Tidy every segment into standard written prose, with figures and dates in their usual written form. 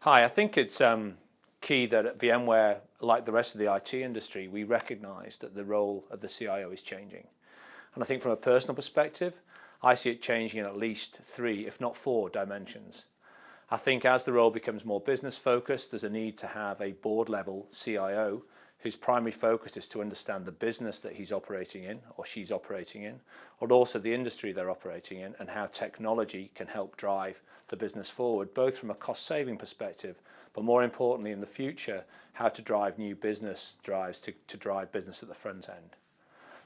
Hi, I think it's key that at VMware, like the rest of the IT industry, we recognise that the role of the CIO is changing. And I think from a personal perspective, I see it changing in at least 3, if not 4 dimensions. I think as the role becomes more business focused, there's a need to have a board level CIO whose primary focus is to understand the business that he's operating in or she's operating in, or also the industry they're operating in and how technology can help drive the business forward, both from a cost saving perspective, but more importantly in the future, how to drive new business drives to drive business at the front end.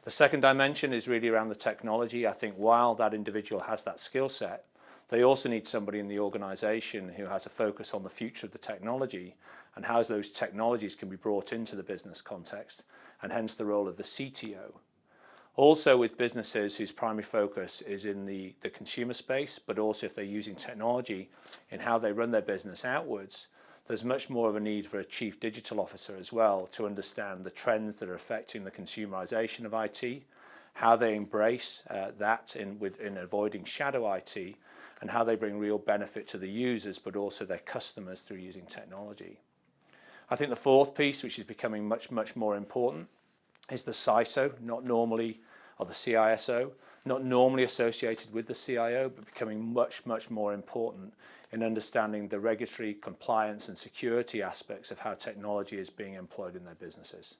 The second dimension is really around the technology. I think while that individual has that skill set, they also need somebody in the organization who has a focus on the future of the technology and how those technologies can be brought into the business context, and hence the role of the CTO. Also with businesses whose primary focus is in the consumer space, but also if they're using technology in how they run their business outwards, there's much more of a need for a chief digital officer as well to understand the trends that are affecting the consumerization of IT, how they embrace that in avoiding shadow IT, and how they bring real benefit to the users, but also their customers through using technology. I think the fourth piece, which is becoming much more important, is the CISO, or the CISO, not normally associated with the CIO, but becoming much more important in understanding the regulatory compliance and security aspects of how technology is being employed in their businesses.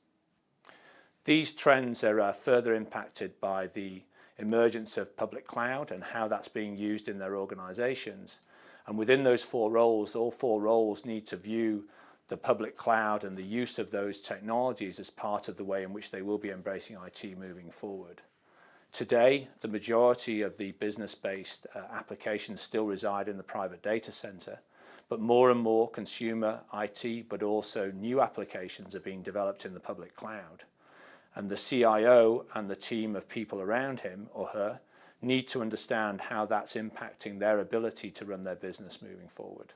These trends are further impacted by the emergence of public cloud and how that's being used in their organizations. And within those 4 roles, all 4 roles need to view the public cloud and the use of those technologies as part of the way in which they will be embracing IT moving forward. Today, the majority of the business-based applications still reside in the private data center, but more and more consumer IT, but also new applications are being developed in the public cloud. And the CIO and the team of people around him or her need to understand how that's impacting their ability to run their business moving forward.